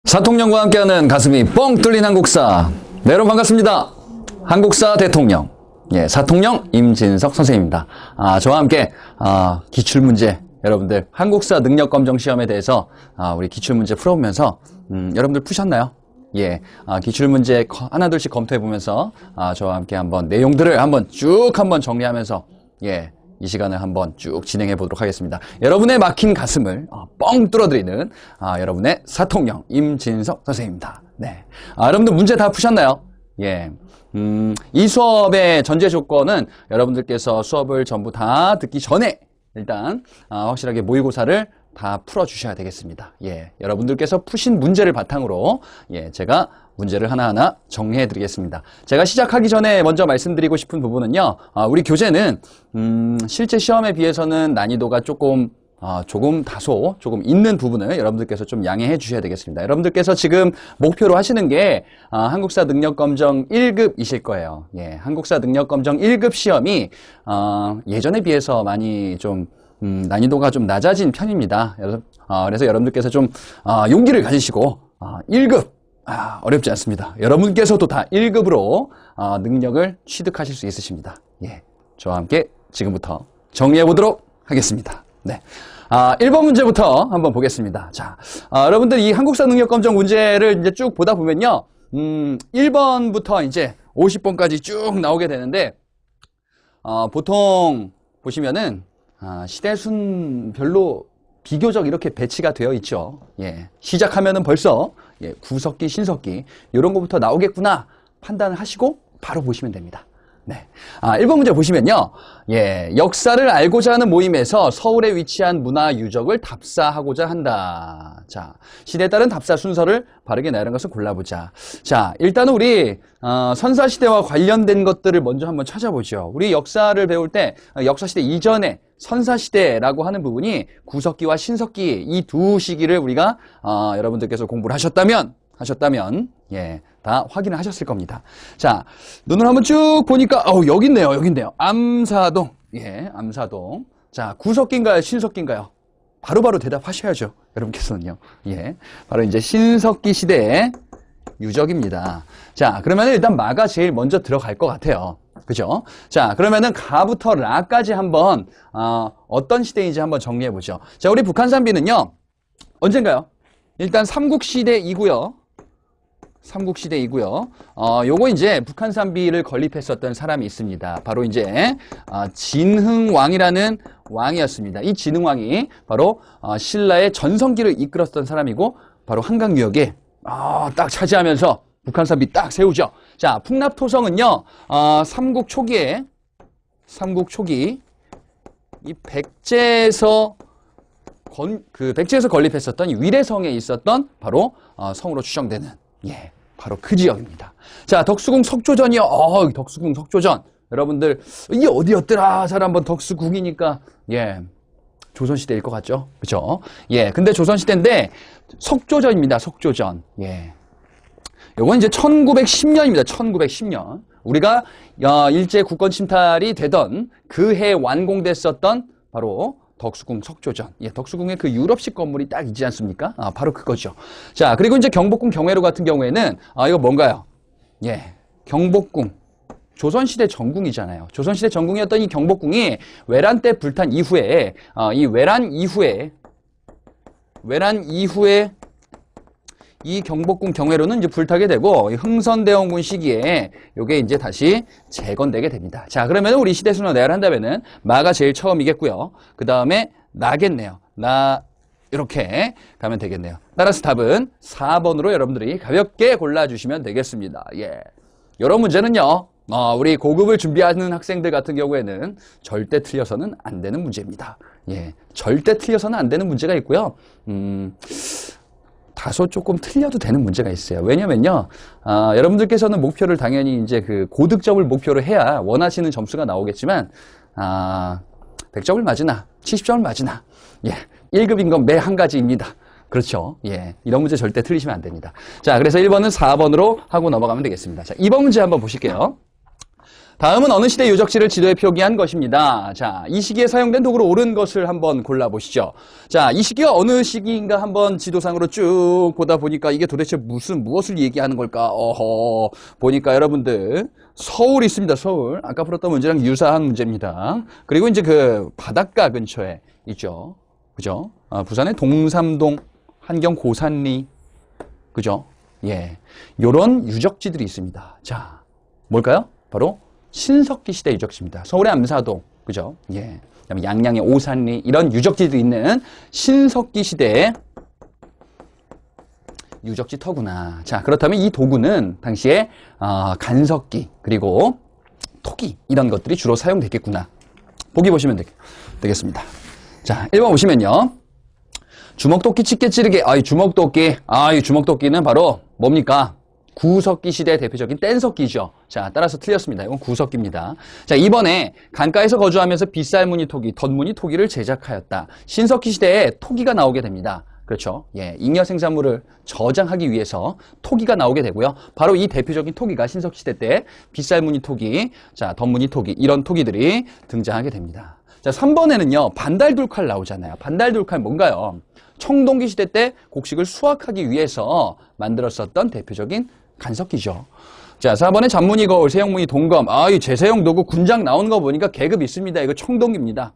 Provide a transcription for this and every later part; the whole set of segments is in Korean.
사통령과 함께하는 가슴이 뻥 뚫린 한국사. 네, 여러분 반갑습니다. 한국사 대통령, 사통령 임진석 선생님입니다. 저와 함께 기출문제, 여러분들 한국사 능력검정 시험에 대해서 우리 기출문제 풀어보면서 여러분들 푸셨나요? 기출문제 하나둘씩 검토해보면서 저와 함께 한번 내용들을 한번 쭉 정리하면서 이 시간을 한번 쭉 진행해 보도록 하겠습니다. 여러분의 막힌 가슴을 뻥 뚫어드리는 여러분의 사통령 임진석 선생님입니다. 네, 여러분들 문제 다 푸셨나요? 이 수업의 전제 조건은 여러분들께서 수업을 전부 다 듣기 전에 일단 확실하게 모의고사를 다 풀어주셔야 되겠습니다. 여러분들께서 푸신 문제를 바탕으로 제가 문제를 하나하나 정리해 드리겠습니다. 제가 시작하기 전에 먼저 말씀드리고 싶은 부분은요, 우리 교재는 실제 시험에 비해서는 난이도가 조금 있는 부분을 여러분들께서 좀 양해해 주셔야 되겠습니다. 여러분들께서 지금 목표로 하시는 게 한국사 능력검정 1급이실 거예요. 한국사 능력검정 1급 시험이 예전에 비해서 많이 좀 난이도가 좀 낮아진 편입니다. 그래서 여러분들께서 좀 용기를 가지시고 1급 어렵지 않습니다. 여러분께서도 다 1급으로 능력을 취득하실 수 있으십니다. 저와 함께 지금부터 정리해 보도록 하겠습니다. 네. 1번 문제부터 한번 보겠습니다. 자, 여러분들 이 한국사 능력검정 문제를 이제 쭉 보다 보면요, 1번부터 이제 50번까지 쭉 나오게 되는데, 보통 보시면은 시대순별로 비교적 이렇게 배치가 되어 있죠. 시작하면은 벌써 구석기, 신석기 이런 거부터 나오겠구나 판단을 하시고 바로 보시면 됩니다. 네. 1번 문제 보시면요. 역사를 알고자 하는 모임에서 서울에 위치한 문화 유적을 답사하고자 한다. 자, 시대에 따른 답사 순서를 바르게 나열한 것을 골라보자. 자, 일단은 우리 선사시대와 관련된 것들을 먼저 한번 찾아보죠. 우리 역사를 배울 때 역사시대 이전에 선사시대라고 하는 부분이 구석기와 신석기 이 두 시기를 우리가 여러분들께서 공부를 하셨다면 다 확인을 하셨을 겁니다. 자, 눈을 한번 쭉 보니까 여기 있네요. 암사동. 암사동. 자, 구석기인가요? 신석기인가요? 바로바로 대답하셔야죠. 여러분께서는요. 바로 이제 신석기 시대의 유적입니다. 자, 그러면 일단 마가 제일 먼저 들어갈 것 같아요. 그죠? 자, 그러면은 가부터 라까지 한번 어떤 시대인지 한번 정리해 보죠. 자, 우리 북한산비는요, 언젠가요? 일단 삼국시대이고요. 요거 이제 북한산비를 건립했었던 사람이 있습니다. 바로 이제 진흥왕이라는 왕이었습니다. 이 진흥왕이 바로 신라의 전성기를 이끌었던 사람이고, 바로 한강유역에 딱 차지하면서 북한산비 딱 세우죠. 자, 풍납토성은요, 삼국 초기 이 백제에서 건립했었던 이 위례성에 있었던 바로 성으로 추정되는 바로 그 지역입니다. 자, 덕수궁 석조전이요. 덕수궁 석조전. 여러분들 이게 어디였더라? 잘 한번 덕수궁이니까 조선시대일 것 같죠? 그죠? 근데 조선시대인데 석조전입니다. 석조전. 요건 이제 1910년입니다. 1910년. 우리가 일제 국권 침탈이 되던 그 해 완공됐었던 바로 덕수궁 석조전. 덕수궁의 그 유럽식 건물이 딱 있지 않습니까? 바로 그거죠. 자, 그리고 이제 경복궁 경회로 같은 경우에는 이거 뭔가요? 경복궁. 조선시대 전궁이잖아요. 조선시대 전궁이었던 이 경복궁이 외란 때 불탄 이후에 이 외란 이후에 이 경복궁 경회로는 이제 불타게 되고, 흥선대원군 시기에 요게 이제 다시 재건되게 됩니다. 자, 그러면 우리 시대순으로 나열을 한다면은 마가 제일 처음이겠고요. 그 다음에 나겠네요. 나 이렇게 가면 되겠네요. 따라서 답은 4번으로 여러분들이 가볍게 골라주시면 되겠습니다. 이런 문제는요, 우리 고급을 준비하는 학생들 같은 경우에는 절대 틀려서는 안 되는 문제입니다. 절대 틀려서는 안 되는 문제가 있고요. 다소 조금 틀려도 되는 문제가 있어요. 왜냐면요, 여러분들께서는 목표를 당연히 이제 그 고득점을 목표로 해야 원하시는 점수가 나오겠지만, 100점을 맞으나, 70점을 맞으나, 1급인 건 매 한 가지입니다. 그렇죠. 이런 문제 절대 틀리시면 안 됩니다. 자, 그래서 1번은 4번으로 하고 넘어가면 되겠습니다. 자, 2번 문제 한번 보실게요. 다음은 어느 시대 유적지를 지도에 표기한 것입니다. 자, 이 시기에 사용된 도구로 옳은 것을 한번 골라보시죠. 자, 이 시기가 어느 시기인가 한번 지도상으로 쭉 보다 보니까 이게 도대체 무엇을 얘기하는 걸까? 보니까 여러분들 서울이 있습니다. 서울. 아까 풀었던 문제랑 유사한 문제입니다. 그리고 이제 그 바닷가 근처에 있죠. 그죠? 부산의 동삼동, 한경 고산리. 그죠? 예. 요런 유적지들이 있습니다. 자, 뭘까요? 바로 신석기 시대 유적지입니다. 서울의 암사동, 그죠? 예. 그다음에 양양의 오산리 이런 유적지들이 있는 신석기 시대의 유적지 터구나. 자, 그렇다면 이 도구는 당시에 간석기 그리고 토기 이런 것들이 주로 사용됐겠구나. 보기 보시면 되겠습니다. 자, 1번 보시면요. 주먹도끼 집게 찌르기. 이 주먹도끼는 바로 뭡니까? 구석기 시대의 대표적인 뗀석기죠. 자, 따라서 틀렸습니다. 이건 구석기입니다. 자, 이번에 강가에서 거주하면서 빗살무늬 토기, 덧무늬 토기를 제작하였다. 신석기 시대에 토기가 나오게 됩니다. 그렇죠. 예, 잉여 생산물을 저장하기 위해서 토기가 나오게 되고요. 바로 이 대표적인 토기가 신석기 시대 때 빗살무늬 토기, 자, 덧무늬 토기, 이런 토기들이 등장하게 됩니다. 자, 3번에는요, 반달돌칼 나오잖아요. 반달돌칼 뭔가요? 청동기 시대 때 곡식을 수확하기 위해서 만들었었던 대표적인 간석기죠. 자, 4번에 잔무늬 거울, 세형무늬 동검. 이 제세용 도구 군장 나오는 거 보니까 계급 있습니다. 이거 청동기입니다.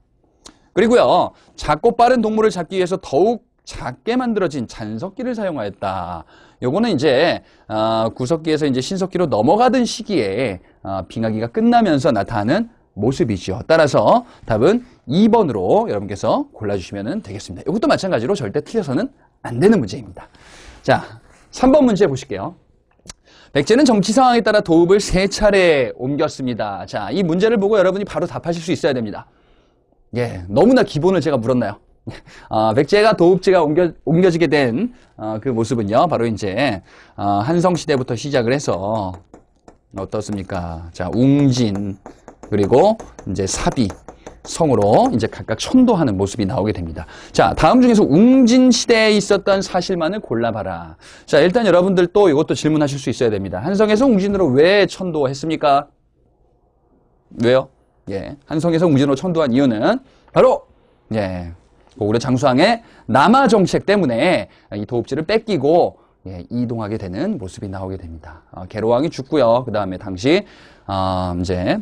그리고요, 작고 빠른 동물을 잡기 위해서 더욱 작게 만들어진 잔석기를 사용하였다. 요거는 이제 구석기에서 이제 신석기로 넘어가던 시기에 빙하기가 끝나면서 나타나는 모습이죠. 따라서 답은 2번으로 여러분께서 골라주시면 되겠습니다. 이것도 마찬가지로 절대 틀려서는 안 되는 문제입니다. 자, 3번 문제 보실게요. 백제는 정치 상황에 따라 도읍을 3차례 옮겼습니다. 자, 이 문제를 보고 여러분이 바로 답하실 수 있어야 됩니다. 예, 너무나 기본을 제가 물었나요? 백제가 도읍지가 옮겨지게 된 그 모습은요, 바로 이제 한성시대부터 시작을 해서 어떻습니까? 자, 웅진, 그리고 이제 사비, 성으로 이제 각각 천도하는 모습이 나오게 됩니다. 자, 다음 중에서 웅진 시대에 있었던 사실만을 골라봐라. 자, 일단 여러분들 또 이것도 질문하실 수 있어야 됩니다. 한성에서 웅진으로 왜 천도했습니까? 왜요? 예, 한성에서 웅진으로 천도한 이유는 바로 예, 고구려 장수왕의 남하 정책 때문에 이 도읍지를 뺏기고 예, 이동하게 되는 모습이 나오게 됩니다. 계로왕이 죽고요. 그 다음에 당시 이제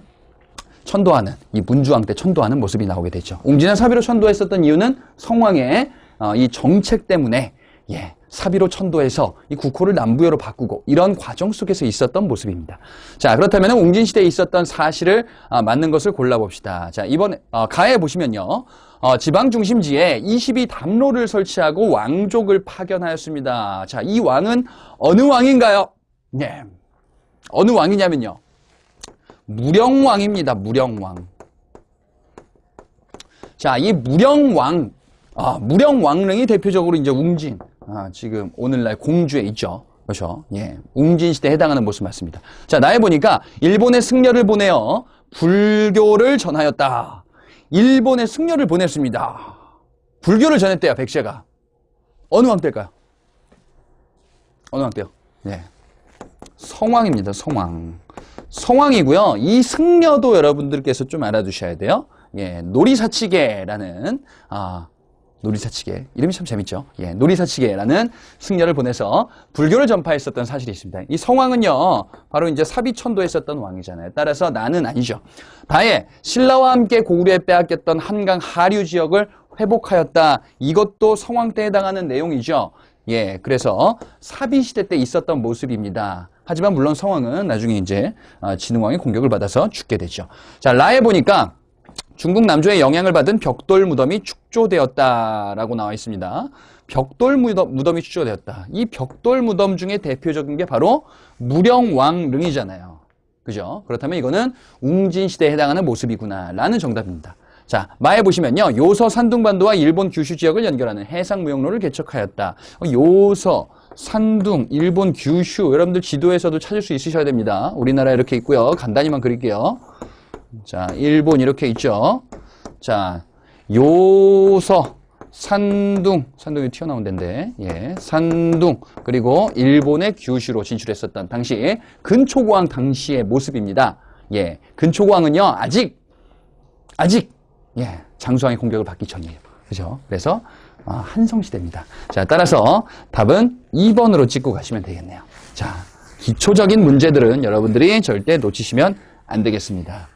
천도하는, 이 문주왕 때 천도하는 모습이 나오게 되죠. 웅진을 사비로 천도했었던 이유는 성왕의 이 정책 때문에 예, 사비로 천도해서 이 국호를 남부여로 바꾸고 이런 과정 속에서 있었던 모습입니다. 자, 그렇다면 웅진 시대에 있었던 사실을 맞는 것을 골라봅시다. 자, 이번에 가에 보시면요. 지방 중심지에 22담로를 설치하고 왕족을 파견하였습니다. 자, 이 왕은 어느 왕인가요? 네. 어느 왕이냐면요. 무령왕입니다. 무령왕. 자, 이 무령왕, 무령왕릉이 대표적으로 이제 웅진, 지금 오늘날 공주에 있죠. 그렇죠. 예. 웅진 시대에 해당하는 모습 맞습니다. 자, 나에 보니까 일본에 승려를 보내어 불교를 전하였다. 일본에 승려를 보냈습니다. 불교를 전했대요, 백제가. 어느 왕 때일까요? 어느 왕 때요? 예. 성왕입니다, 성왕. 성왕이고요. 이 승려도 여러분들께서 좀 알아두셔야 돼요. 예, 놀이사치계라는 놀이사치계 이름이 참 재밌죠. 예, 놀이사치계라는 승려를 보내서 불교를 전파했었던 사실이 있습니다. 이 성왕은요, 바로 이제 사비천도했었던 왕이잖아요. 따라서 나는 아니죠. 다에 신라와 함께 고구려에 빼앗겼던 한강 하류 지역을 회복하였다. 이것도 성왕 때 해당하는 내용이죠. 예, 그래서 사비시대 때 있었던 모습입니다. 하지만 물론 성왕은 나중에 이제 진흥왕의 공격을 받아서 죽게 되죠. 자, 라에 보니까 중국 남조의 영향을 받은 벽돌 무덤이 축조되었다라고 나와 있습니다. 벽돌 무덤이 축조되었다. 이 벽돌 무덤 중에 대표적인 게 바로 무령왕릉이잖아요. 그죠? 그렇다면 이거는 웅진 시대에 해당하는 모습이구나 라는 정답입니다. 자, 마에 보시면요. 요서 산둥반도와 일본 규슈 지역을 연결하는 해상무역로를 개척하였다. 요서, 산둥, 일본 규슈, 여러분들 지도에서도 찾을 수 있으셔야 됩니다. 우리나라 이렇게 있고요. 간단히만 그릴게요. 자, 일본 이렇게 있죠. 자, 요서, 산둥이 튀어나온 데인데, 예, 산둥, 그리고 일본의 규슈로 진출했었던 당시 근초고왕 당시의 모습입니다. 예, 근초고왕은요, 아직, 예, 장수왕의 공격을 받기 전이에요. 그죠? 그래서, 한성시대입니다. 자, 따라서 답은 2번으로 찍고 가시면 되겠네요. 자, 기초적인 문제들은 여러분들이 절대 놓치시면 안 되겠습니다.